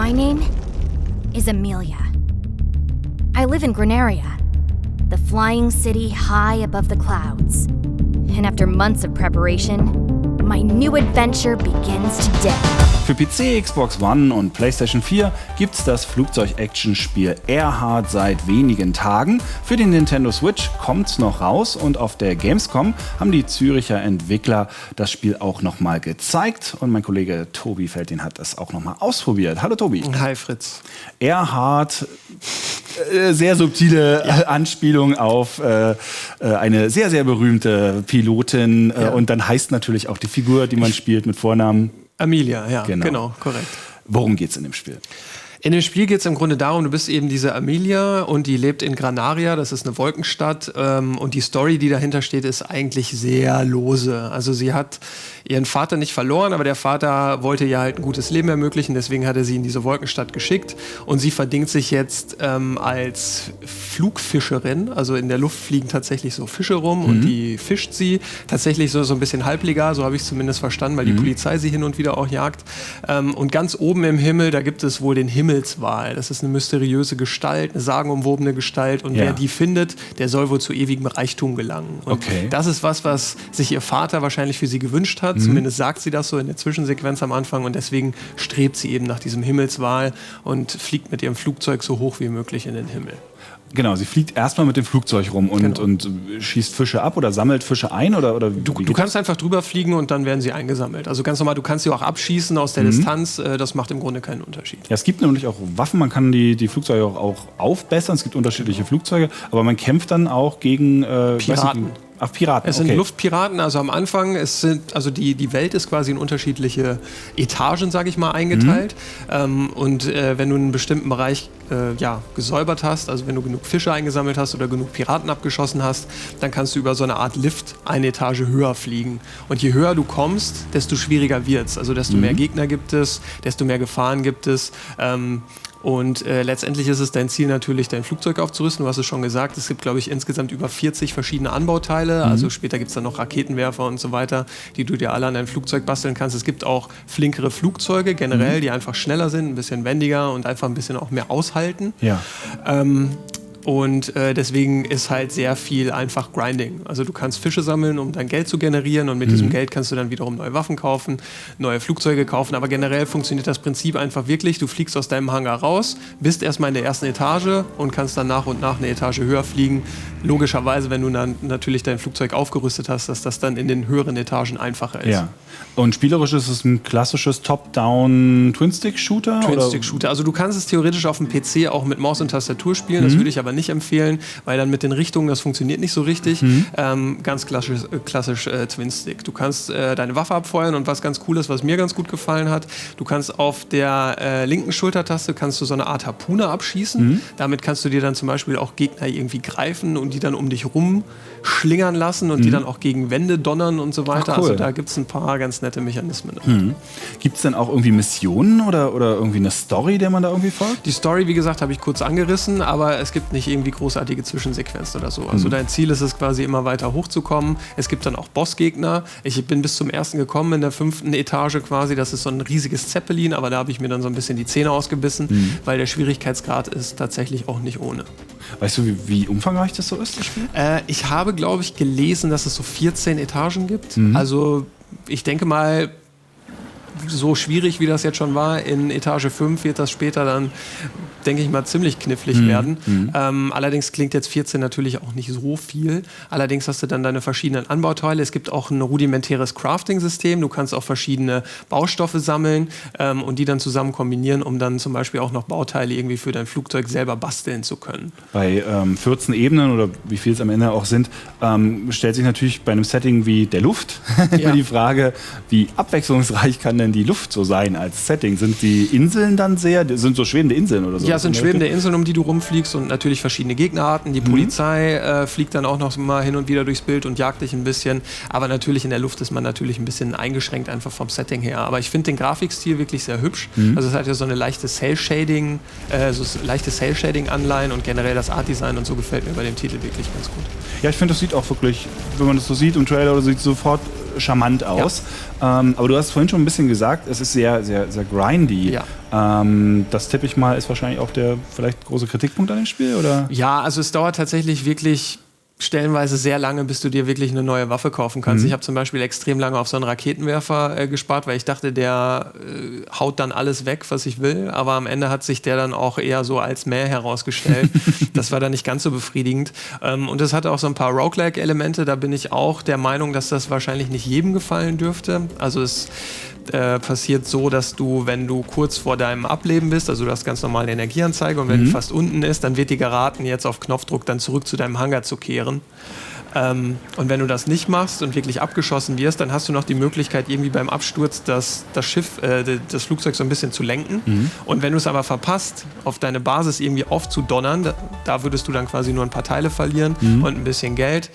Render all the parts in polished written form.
My name is Amelia. I live in Granaria, the flying city high above the clouds. And after months of preparation, my new adventure begins today. Für PC, Xbox One und PlayStation 4 gibt's das Flugzeug Action-Spiel Airheart seit wenigen Tagen. Für den Nintendo Switch kommt's noch raus und auf der Gamescom haben die Züricher Entwickler das Spiel auch nochmal gezeigt. Und mein Kollege Tobi Feldin hat das auch nochmal ausprobiert. Hallo Tobi. Hi Fritz. Airheart, sehr subtile Anspielung auf eine sehr, sehr berühmte Pilotin. Und dann heißt natürlich auch die Figur, die man spielt, mit Vornamen Amelia, ja, genau, korrekt. Worum geht's in dem Spiel? In dem Spiel geht es im Grunde darum, du bist eben diese Amelia und die lebt in Granaria, das ist eine Wolkenstadt, und die Story, die dahinter steht, ist eigentlich sehr lose. Also sie hat ihren Vater nicht verloren, aber der Vater wollte ihr halt ein gutes Leben ermöglichen, deswegen hat er sie in diese Wolkenstadt geschickt und sie verdingt sich jetzt als Flugfischerin, also in der Luft fliegen tatsächlich so Fische rum und die fischt sie, tatsächlich so ein bisschen halblegal, so habe ich es zumindest verstanden, weil die Polizei sie hin und wieder auch jagt. Und ganz oben im Himmel, da gibt es wohl den Himmels. Das ist eine mysteriöse Gestalt, eine sagenumwobene Gestalt und wer die findet, der soll wohl zu ewigem Reichtum gelangen. Und das ist was sich ihr Vater wahrscheinlich für sie gewünscht hat, zumindest sagt sie das so in der Zwischensequenz am Anfang und deswegen strebt sie eben nach diesem Himmelswal und fliegt mit ihrem Flugzeug so hoch wie möglich in den Himmel. Genau, sie fliegt erstmal mit dem Flugzeug rum und schießt Fische ab oder sammelt Fische ein? Oder du kannst einfach drüber fliegen und dann werden sie eingesammelt. Also ganz normal, du kannst sie auch abschießen aus der Distanz. Das macht im Grunde keinen Unterschied. Ja, es gibt nämlich auch Waffen, man kann die Flugzeuge auch aufbessern. Es gibt unterschiedliche Flugzeuge, aber man kämpft dann auch gegen Piraten. Ach, Piraten. Es sind Luftpiraten, also am Anfang, die Welt ist quasi in unterschiedliche Etagen, sage ich mal, eingeteilt. Und wenn du einen bestimmten Bereich gesäubert hast, also wenn du genug Fische eingesammelt hast oder genug Piraten abgeschossen hast, dann kannst du über so eine Art Lift eine Etage höher fliegen. Und je höher du kommst, desto schwieriger wird's. Also desto mehr Gegner gibt es, desto mehr Gefahren gibt es. Und letztendlich ist es dein Ziel natürlich, dein Flugzeug aufzurüsten. Du hast es schon gesagt, es gibt, glaube ich, insgesamt über 40 verschiedene Anbauteile. Also später gibt es dann noch Raketenwerfer und so weiter, die du dir alle an dein Flugzeug basteln kannst. Es gibt auch flinkere Flugzeuge generell, die einfach schneller sind, ein bisschen wendiger und einfach ein bisschen auch mehr aushalten. Ja. Und deswegen ist halt sehr viel einfach Grinding. Also du kannst Fische sammeln, um dein Geld zu generieren und mit diesem Geld kannst du dann wiederum neue Waffen kaufen, neue Flugzeuge kaufen. Aber generell funktioniert das Prinzip einfach wirklich. Du fliegst aus deinem Hangar raus, bist erstmal in der ersten Etage und kannst dann nach und nach eine Etage höher fliegen. Logischerweise, wenn du dann natürlich dein Flugzeug aufgerüstet hast, dass das dann in den höheren Etagen einfacher ist. Ja. Und spielerisch ist es ein klassisches Top-Down Twin-Stick-Shooter? Twin-Stick-Shooter. Also du kannst es theoretisch auf dem PC auch mit Maus und Tastatur spielen. Das würde ich aber nicht empfehlen, weil dann mit den Richtungen, das funktioniert nicht so richtig. Ganz klassisch Twin-Stick. Du kannst deine Waffe abfeuern und was ganz cool ist, was mir ganz gut gefallen hat, du kannst auf der linken Schultertaste kannst du so eine Art Harpune abschießen. Damit kannst du dir dann zum Beispiel auch Gegner irgendwie greifen und die dann um dich rumschlingern lassen und die dann auch gegen Wände donnern und so weiter. Ach, cool. Also da gibt es ein paar ganz nette Mechanismen. Gibt es denn auch irgendwie Missionen oder irgendwie eine Story, der man da irgendwie folgt? Die Story, wie gesagt, habe ich kurz angerissen, aber es gibt nicht irgendwie großartige Zwischensequenzen oder so. Also dein Ziel ist es quasi immer weiter hochzukommen. Es gibt dann auch Bossgegner. Ich bin bis zum ersten gekommen, in der 5. Etage quasi. Das ist so ein riesiges Zeppelin, aber da habe ich mir dann so ein bisschen die Zähne ausgebissen, weil der Schwierigkeitsgrad ist tatsächlich auch nicht ohne. Weißt du, wie umfangreich das so ist, das Spiel? Ich habe, glaube ich, gelesen, dass es so 14 Etagen gibt. Also ich denke mal, so schwierig wie das jetzt schon war, in Etage 5 wird das später dann, denke ich mal, ziemlich knifflig werden. Allerdings klingt jetzt 14 natürlich auch nicht so viel. Allerdings hast du dann deine verschiedenen Anbauteile. Es gibt auch ein rudimentäres Crafting-System. Du kannst auch verschiedene Baustoffe sammeln und die dann zusammen kombinieren, um dann zum Beispiel auch noch Bauteile irgendwie für dein Flugzeug selber basteln zu können. Bei 14 Ebenen oder wie viel es am Ende auch sind, stellt sich natürlich bei einem Setting wie der Luft die Frage, wie abwechslungsreich kann denn die Luft so sein als Setting? Sind die Inseln dann sind so schwebende Inseln oder so? Ja, es sind schwebende Inseln, um die du rumfliegst und natürlich verschiedene Gegnerarten. Die Polizei fliegt dann auch noch mal hin und wieder durchs Bild und jagt dich ein bisschen. Aber natürlich in der Luft ist man natürlich ein bisschen eingeschränkt einfach vom Setting her. Aber ich finde den Grafikstil wirklich sehr hübsch. Also es hat ja so eine leichte Cell-Shading-Anleihen und generell das Art-Design und so gefällt mir bei dem Titel wirklich ganz gut. Ja, ich finde, das sieht auch wirklich, wenn man das so sieht im Trailer oder sieht, sofort charmant aus. Aber du hast vorhin schon ein bisschen gesagt, es ist sehr, sehr, sehr grindy. Ja. Das tippe ich mal, ist wahrscheinlich auch der vielleicht große Kritikpunkt an dem Spiel, oder? Ja, also es dauert tatsächlich wirklich stellenweise sehr lange, bis du dir wirklich eine neue Waffe kaufen kannst. Ich habe zum Beispiel extrem lange auf so einen Raketenwerfer gespart, weil ich dachte, der haut dann alles weg, was ich will. Aber am Ende hat sich der dann auch eher so als Mäh herausgestellt. Das war dann nicht ganz so befriedigend. Und es hatte auch so ein paar Roguelike-Elemente. Da bin ich auch der Meinung, dass das wahrscheinlich nicht jedem gefallen dürfte. Also es passiert so, dass du, wenn du kurz vor deinem Ableben bist, also du hast ganz normal eine Energieanzeige und wenn die fast unten ist, dann wird dir geraten, jetzt auf Knopfdruck dann zurück zu deinem Hangar zu kehren. Und wenn du das nicht machst und wirklich abgeschossen wirst, dann hast du noch die Möglichkeit, irgendwie beim Absturz das Flugzeug so ein bisschen zu lenken. Und wenn du es aber verpasst, auf deine Basis irgendwie aufzudonnern, da würdest du dann quasi nur ein paar Teile verlieren und ein bisschen Geld,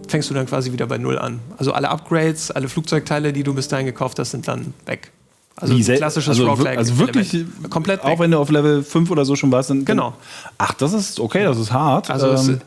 fängst du dann quasi wieder bei Null an. Also alle Upgrades, alle Flugzeugteile, die du bis dahin gekauft hast, sind dann weg. Also ein klassisches Roguelike. Also wirklich komplett auch wenn du auf Level 5 oder so schon warst. Genau. Ach, das ist okay, das ist hart. Also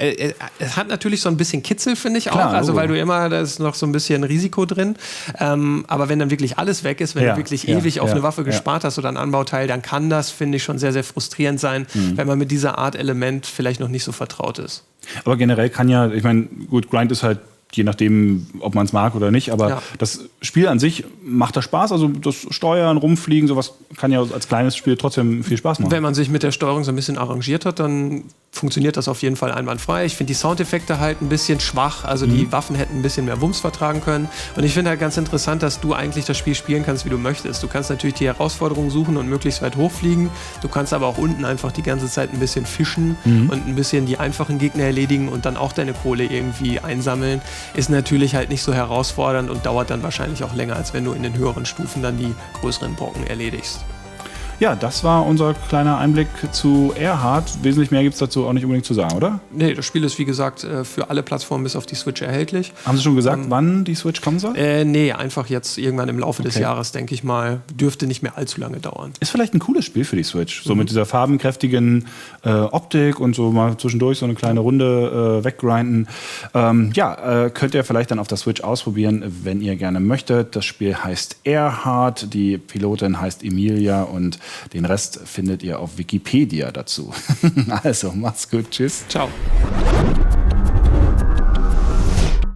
es hat natürlich so ein bisschen Kitzel, finde ich klar, auch. Also weil du immer, da ist noch so ein bisschen Risiko drin. Aber wenn dann wirklich alles weg ist, wenn du wirklich ewig auf eine Waffe gespart hast oder ein Anbauteil, dann kann das, finde ich, schon sehr, sehr frustrierend sein, wenn man mit dieser Art Element vielleicht noch nicht so vertraut ist. Aber generell kann ja, ich meine, gut, Grind ist halt je nachdem, ob man es mag oder nicht, aber das Spiel an sich macht da Spaß, also das Steuern, Rumfliegen, sowas kann ja als kleines Spiel trotzdem viel Spaß machen. Wenn man sich mit der Steuerung so ein bisschen arrangiert hat, dann funktioniert das auf jeden Fall einwandfrei. Ich finde die Soundeffekte halt ein bisschen schwach, also die Waffen hätten ein bisschen mehr Wumms vertragen können und ich finde halt ganz interessant, dass du eigentlich das Spiel spielen kannst, wie du möchtest. Du kannst natürlich die Herausforderungen suchen und möglichst weit hochfliegen, du kannst aber auch unten einfach die ganze Zeit ein bisschen fischen und ein bisschen die einfachen Gegner erledigen und dann auch deine Kohle irgendwie einsammeln. Ist natürlich halt nicht so herausfordernd und dauert dann wahrscheinlich auch länger, als wenn du in den höheren Stufen dann die größeren Brocken erledigst. Ja, das war unser kleiner Einblick zu Airheart. Wesentlich mehr gibt es dazu auch nicht unbedingt zu sagen, oder? Nee, das Spiel ist wie gesagt für alle Plattformen bis auf die Switch erhältlich. Haben Sie schon gesagt, wann die Switch kommen soll? Nee, einfach jetzt irgendwann im Laufe des Jahres, denke ich mal. Dürfte nicht mehr allzu lange dauern. Ist vielleicht ein cooles Spiel für die Switch. So mit dieser farbenkräftigen Optik und so mal zwischendurch so eine kleine Runde weggrinden. Könnt ihr vielleicht dann auf der Switch ausprobieren, wenn ihr gerne möchtet. Das Spiel heißt Airheart, die Pilotin heißt Amelia und den Rest findet ihr auf Wikipedia dazu. Also, macht's gut. Tschüss. Ciao.